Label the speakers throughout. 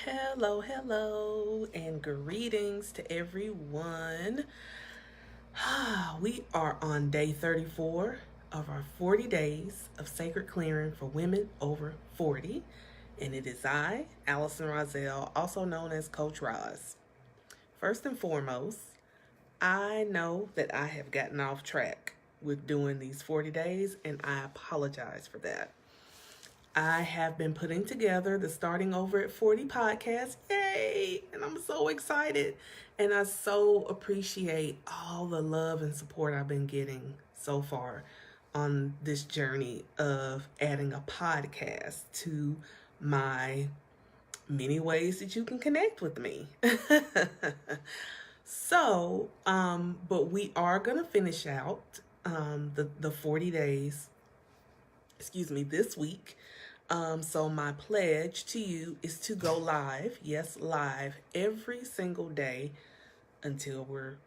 Speaker 1: Hello, and greetings to everyone. We are on day 34 of our 40 days of sacred clearing for women over 40. And it is I, Allison Rozelle, also known as Coach Roz. First and foremost, I know that I have gotten off track with doing these 40 days, and I apologize for that. I have been putting together the Starting Over at 40 podcast. Yay! And I'm so excited. And I so appreciate all the love and support I've been getting so far on this journey of adding a podcast to my many ways that you can connect with me. But we are going to finish out the 40 days, this week. So my pledge to you is to go live, yes, live, every single day until we're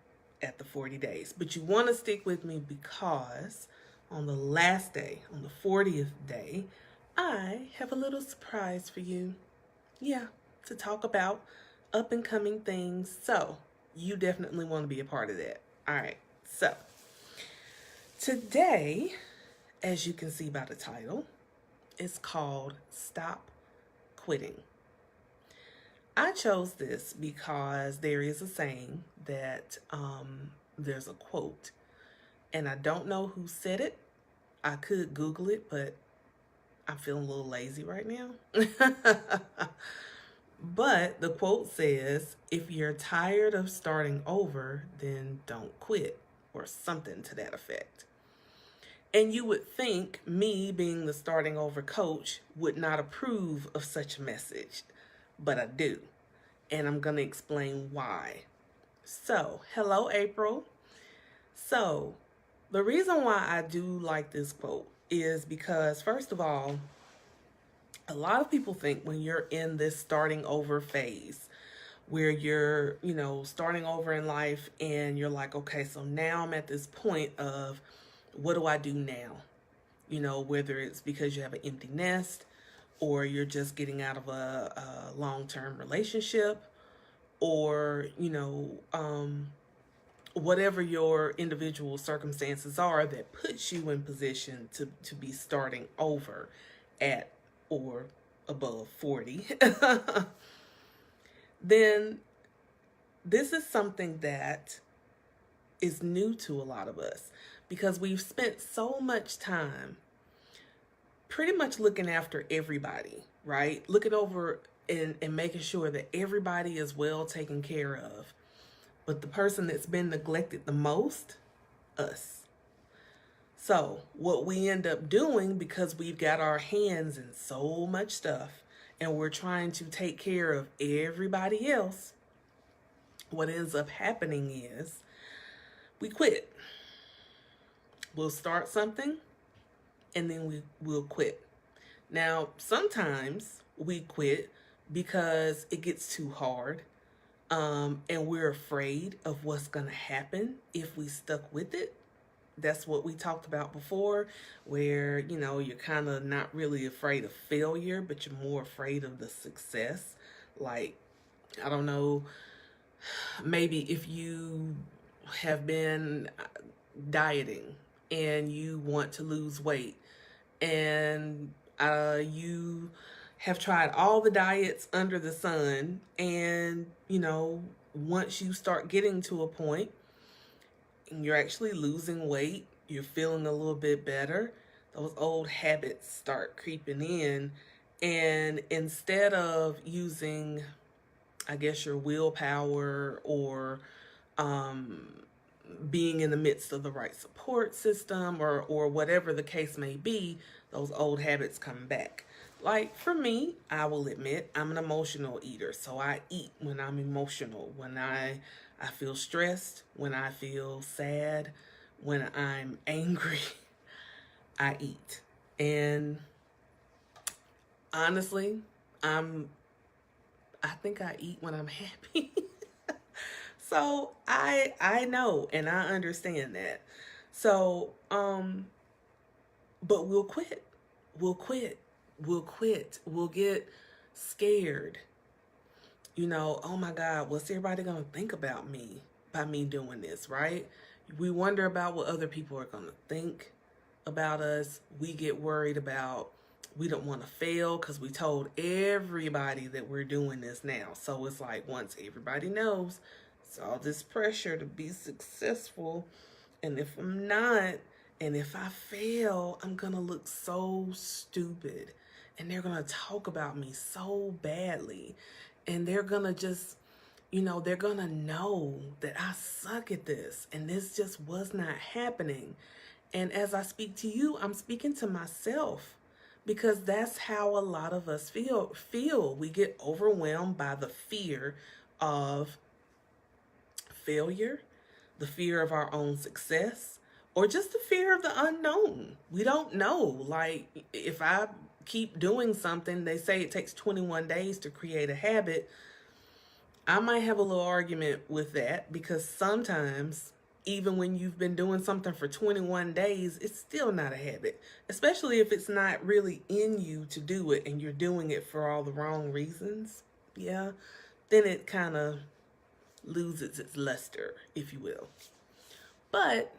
Speaker 1: at the 40 days. But you want to stick with me because on the last day, on the 40th day, I have a little surprise for you. Yeah, to talk about up and coming things. So you definitely want to be a part of that. All right. So today, as you can see by the title, it's called Stop Quitting. I chose this because there is a saying that there's a quote, and I don't know who said it. I could Google it, but I'm feeling a little lazy right now. But the quote says, if you're tired of starting over, then don't quit, or something to that effect. And you would think me, being the starting over coach, would not approve of such a message, but I do. And I'm going to explain why. So, hello, April. So, the reason why I do like this quote is because, first of all, a lot of people think when you're in this starting over phase, where you're, starting over in life and you're like, okay, so now I'm at this point of, what do I do now? Whether it's because you have an empty nest or you're just getting out of a long-term relationship or, whatever your individual circumstances are that puts you in position to be starting over at or above 40, then this is something that is new to a lot of us because we've spent so much time pretty much looking after everybody, right? Looking over and making sure that everybody is well taken care of. But the person that's been neglected the most, us. So what we end up doing, because we've got our hands in so much stuff and we're trying to take care of everybody else, what ends up happening is we quit. We'll start something and then we'll quit. Now, sometimes we quit because it gets too hard, and we're afraid of what's going to happen if we stuck with it. That's what we talked about before, where, you're kind of not really afraid of failure, but you're more afraid of the success. Like, I don't know, maybe if you have been dieting and you want to lose weight and you have tried all the diets under the sun, and once you start getting to a point and you're actually losing weight, you're feeling a little bit better, those old habits start creeping in, and instead of using, I guess, your willpower or being in the midst of the right support system or whatever the case may be, those old habits come back. Like for me, I will admit I'm an emotional eater. So I eat when I'm emotional, when I feel stressed, when I feel sad, when I'm angry, I eat. And honestly, I think I eat when I'm happy. So I know and I understand that. So but we'll quit. We'll get scared. oh my God, what's everybody going to think about me by me doing this, right? We wonder about what other people are going to think about us. We get worried about, we don't want to fail because we told everybody that we're doing this now. So it's like, once everybody knows, it's all this pressure to be successful. And if I'm not, and if I fail, I'm going to look so stupid. And they're going to talk about me so badly. And they're going to just, they're going to know that I suck at this. And this just was not happening. And as I speak to you, I'm speaking to myself, because that's how a lot of us feel. We get overwhelmed by the fear of failure, the fear of our own success, or just the fear of the unknown. We don't know. Like, if I keep doing something, they say it takes 21 days to create a habit. I might have a little argument with that, because sometimes, even when you've been doing something for 21 days, it's still not a habit, especially if it's not really in you to do it and you're doing it for all the wrong reasons. Yeah, then it kind of loses its luster, if you will. But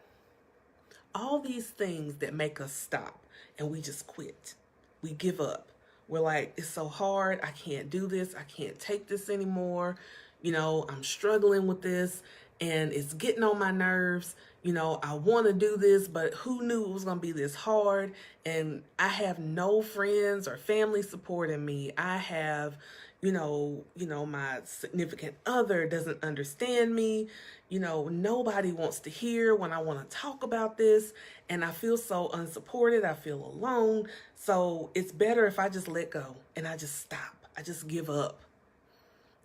Speaker 1: all these things that make us stop and we just quit, we give up. We're like, it's so hard. I can't do this. I can't take this anymore. I'm struggling with this and it's getting on my nerves. I want to do this, but who knew it was going to be this hard? And I have no friends or family supporting me. I have, my significant other doesn't understand me. Nobody wants to hear when I want to talk about this. And I feel so unsupported. I feel alone. So it's better if I just let go and I just stop. I just give up.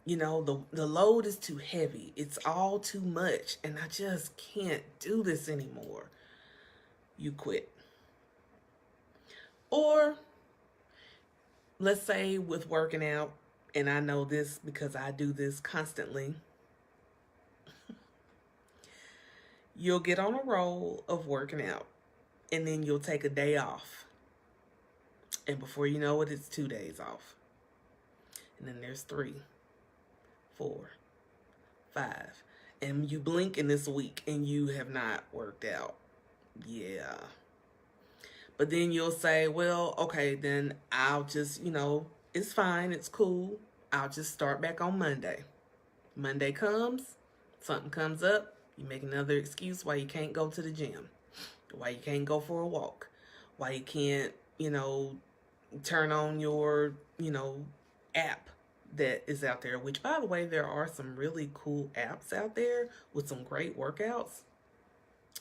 Speaker 1: The load is too heavy. It's all too much. And I just can't do this anymore. You quit. Or let's say with working out, and I know this because I do this constantly. You'll get on a roll of working out and then you'll take a day off. And before you know it, it's 2 days off. And then there's 3, 4, 5. And you blink in this week and you have not worked out. Yeah. But then you'll say, well, okay, then I'll just, it's fine. It's cool. I'll just start back on Monday. Monday comes, something comes up. You make another excuse why you can't go to the gym, why you can't go for a walk, why you can't, turn on your, app that is out there, which, by the way, there are some really cool apps out there with some great workouts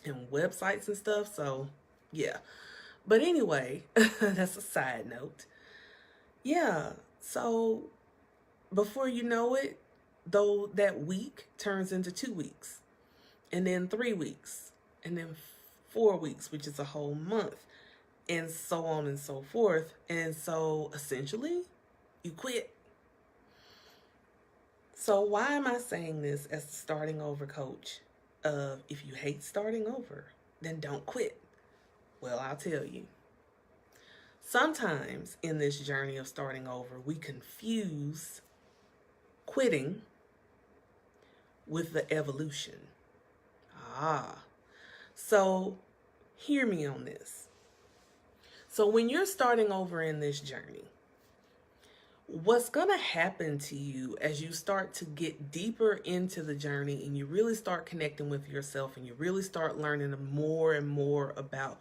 Speaker 1: and websites and stuff. So, yeah. But anyway, that's a side note. Yeah. So before you know it, though, that week turns into 2 weeks, and then 3 weeks, and then 4 weeks, which is a whole month, and so on and so forth. And so essentially, you quit. So why am I saying this as the starting over coach of, if you hate starting over, then don't quit? Well, I'll tell you. Sometimes in this journey of starting over, we confuse quitting with the evolution. So hear me on this. So when you're starting over in this journey, what's going to happen to you as you start to get deeper into the journey and you really start connecting with yourself and you really start learning more and more about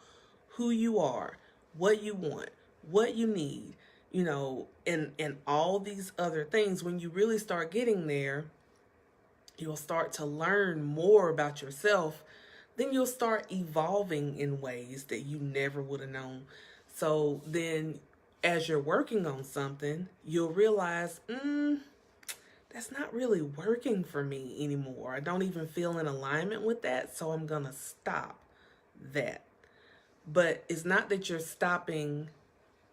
Speaker 1: who you are, what you want, what you need, and all these other things. When you really start getting there, you'll start to learn more about yourself. Then you'll start evolving in ways that you never would have known. So then as you're working on something, you'll realize, that's not really working for me anymore. I don't even feel in alignment with that, so I'm going to stop that. But it's not that you're stopping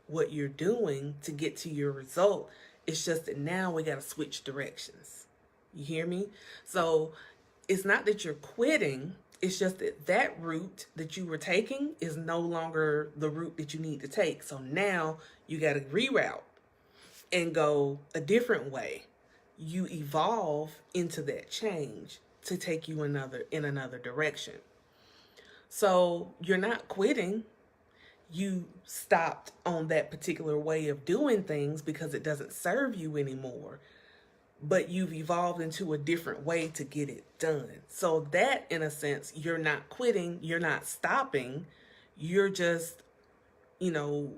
Speaker 1: what you're doing to get to your result. It's just that now we got to switch directions. You hear me? So it's not that you're quitting. It's just that that route that you were taking is no longer the route that you need to take. So now you got to reroute and go a different way. you evolve into that change to take you in another direction. So you're not quitting. You stopped on that particular way of doing things because it doesn't serve you anymore, but you've evolved into a different way to get it done. So that, in a sense, you're not quitting, you're not stopping, you're just, you know,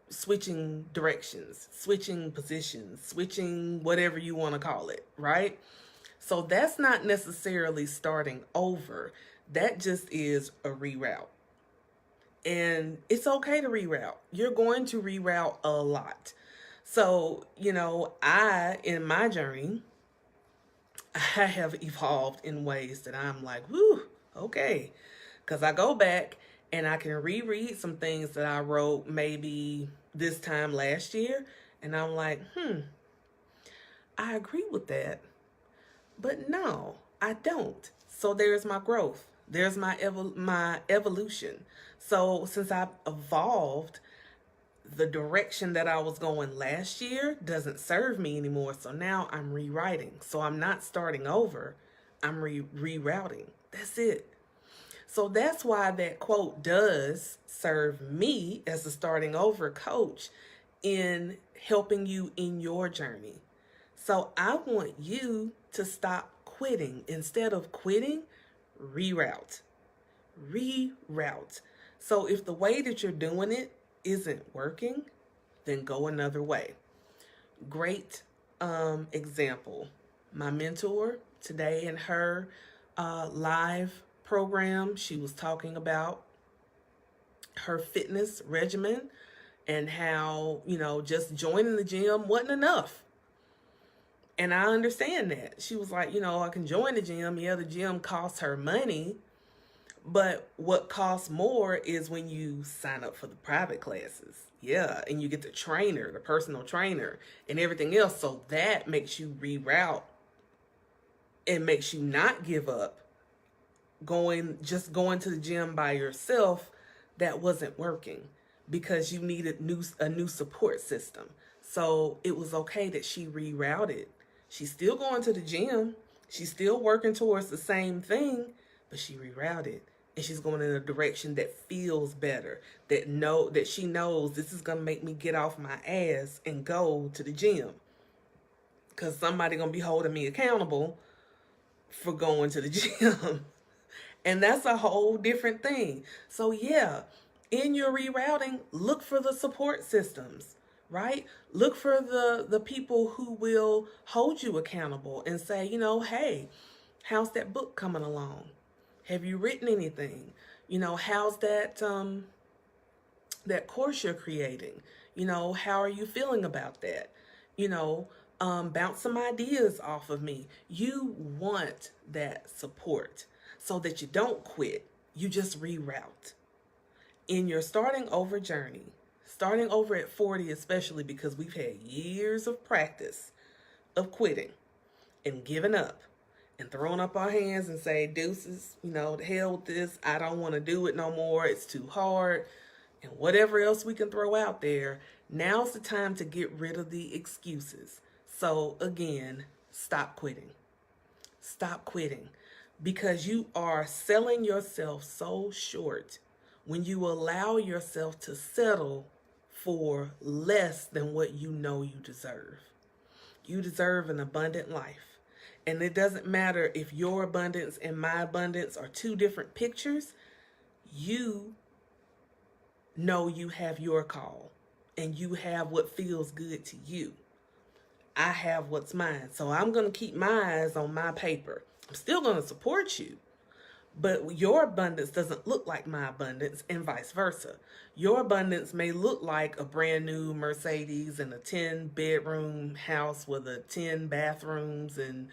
Speaker 1: switching directions, switching positions, switching whatever you want to call it, right? So that's not necessarily starting over. That just is a reroute. And it's okay to reroute. You're going to reroute a lot. So, in my journey, I have evolved in ways that I'm like, whoo, okay. Because I go back and I can reread some things that I wrote maybe this time last year. And I'm like, I agree with that. But no, I don't. So there's my growth. There's my evolution. So since I've evolved, the direction that I was going last year doesn't serve me anymore. So now I'm rewriting. So I'm not starting over. I'm rerouting. That's it. So that's why that quote does serve me as a starting over coach in helping you in your journey. So I want you to stop quitting. Instead of quitting, reroute. Reroute. So if the way that you're doing it isn't working, then go another way. Great example. My mentor today in her live program, she was talking about her fitness regimen and how, just joining the gym wasn't enough. And I understand that. She was like, I can join the gym. Yeah, the gym costs her money. But what costs more is when you sign up for the private classes. Yeah, and you get the trainer, the personal trainer, and everything else. So that makes you reroute and makes you not give up going to the gym by yourself. That wasn't working because you needed a new support system. So it was okay that she rerouted. She's still going to the gym. She's still working towards the same thing, but she rerouted. And she's going in a direction that feels better, that she knows this is going to make me get off my ass and go to the gym. Because somebody going to be holding me accountable for going to the gym. And that's a whole different thing. So yeah, in your rerouting, look for the support systems, right? Look for the people who will hold you accountable and say, hey, how's that book coming along? Have you written anything? How's that course you're creating? How are you feeling about that? Bounce some ideas off of me. You want that support so that you don't quit. You just reroute. In your starting over journey, starting over at 40 especially, because we've had years of practice of quitting and giving up and throwing up our hands and say, deuces, the hell with this. I don't want to do it no more. It's too hard. And whatever else we can throw out there. Now's the time to get rid of the excuses. So again, stop quitting. Stop quitting, because you are selling yourself so short when you allow yourself to settle for less than what you know you deserve. You deserve an abundant life. And it doesn't matter if your abundance and my abundance are two different pictures. You know you have your call and you have what feels good to you. I have what's mine. So I'm going to keep my eyes on my paper. I'm still going to support you. But your abundance doesn't look like my abundance, and vice versa. Your abundance may look like a brand new Mercedes and a 10-bedroom house with 10 bathrooms, and,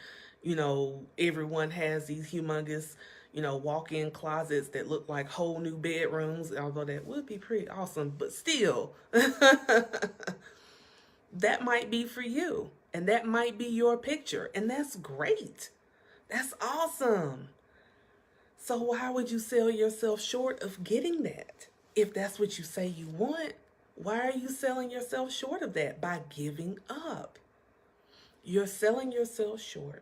Speaker 1: everyone has these humongous, walk-in closets that look like whole new bedrooms, although that would be pretty awesome. But still, that might be for you, and that might be your picture, and that's great. That's awesome. So why would you sell yourself short of getting that? If that's what you say you want, why are you selling yourself short of that? By giving up. You're selling yourself short.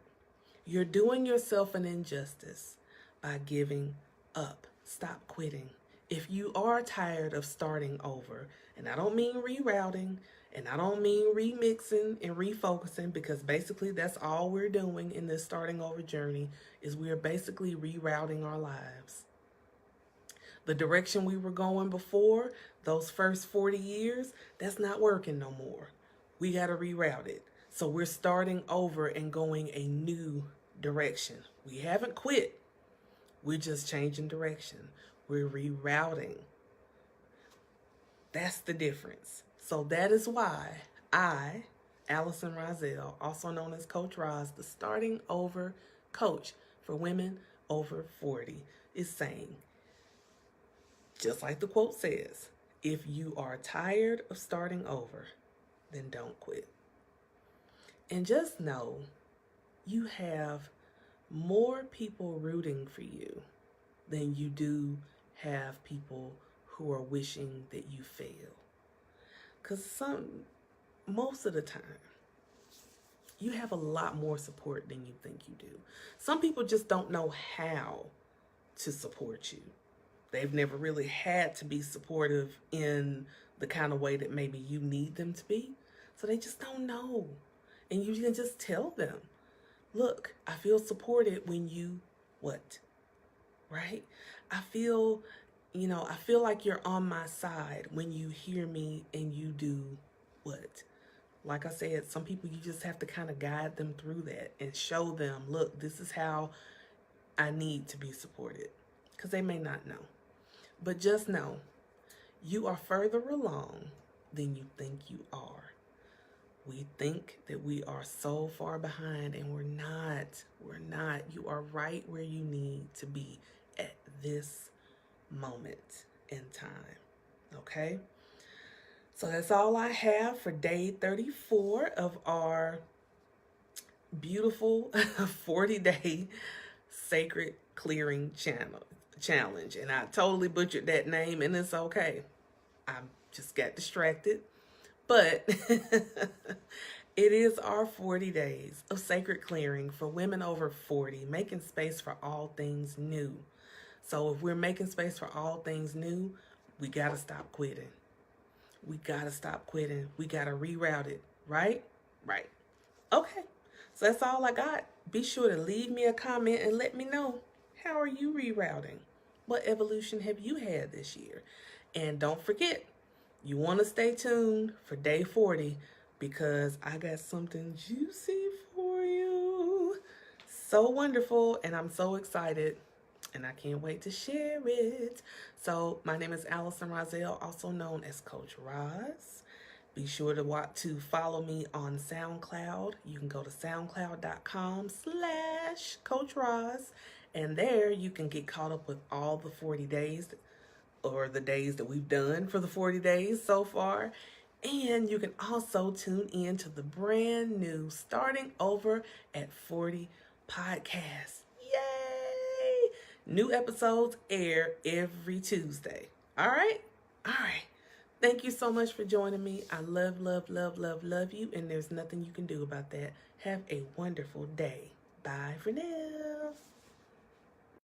Speaker 1: You're doing yourself an injustice by giving up. Stop quitting. If you are tired of starting over, and I don't mean rerouting, and I don't mean remixing and refocusing, because basically that's all we're doing in this starting over journey is we're basically rerouting our lives. The direction we were going before, those first 40 years, that's not working no more. We got to reroute it. So we're starting over and going a new direction. We haven't quit. We're just changing direction. We're rerouting. That's the difference. So that is why I, Allison Rozelle, also known as Coach Roz, the starting over coach for women over 40, is saying, just like the quote says, if you are tired of starting over, then don't quit. And just know you have more people rooting for you than you do have people who are wishing that you fail. Because most of the time, you have a lot more support than you think you do. Some people just don't know how to support you. They've never really had to be supportive in the kind of way that maybe you need them to be. So they just don't know. And you can just tell them, look, I feel supported when you what? Right? I feel like you're on my side when you hear me and you do what? Like I said, some people you just have to kind of guide them through that and show them, look, this is how I need to be supported. Because they may not know. But just know, you are further along than you think you are. We think that we are so far behind, and we're not. We're not. You are right where you need to be at this moment in time. Okay? So that's all I have for day 34 of our beautiful 40-day sacred clearing challenge. And I totally butchered that name, and it's okay. I just got distracted. But it is our 40 days of sacred clearing for women over 40, making space for all things new. So if we're making space for all things new, we got to stop quitting. We got to stop quitting. We got to reroute it, right? Right. Okay. So that's all I got. Be sure to leave me a comment and let me know, how are you rerouting? What evolution have you had this year? And don't forget, you want to stay tuned for day 40 because I got something juicy for you. So wonderful, and I'm so excited, and I can't wait to share it. So my name is Allison Rozelle, also known as Coach Roz. Be sure to follow me on SoundCloud. You can go to soundcloud.com/Coach Roz, and there you can get caught up with all the 40 days or the days that we've done for the 40 days so far. And you can also tune in to the brand new Starting Over at 40 podcast. Yay! New episodes air every Tuesday. All right? All right. Thank you so much for joining me. I love, love, love, love, love you. And there's nothing you can do about that. Have a wonderful day. Bye for now.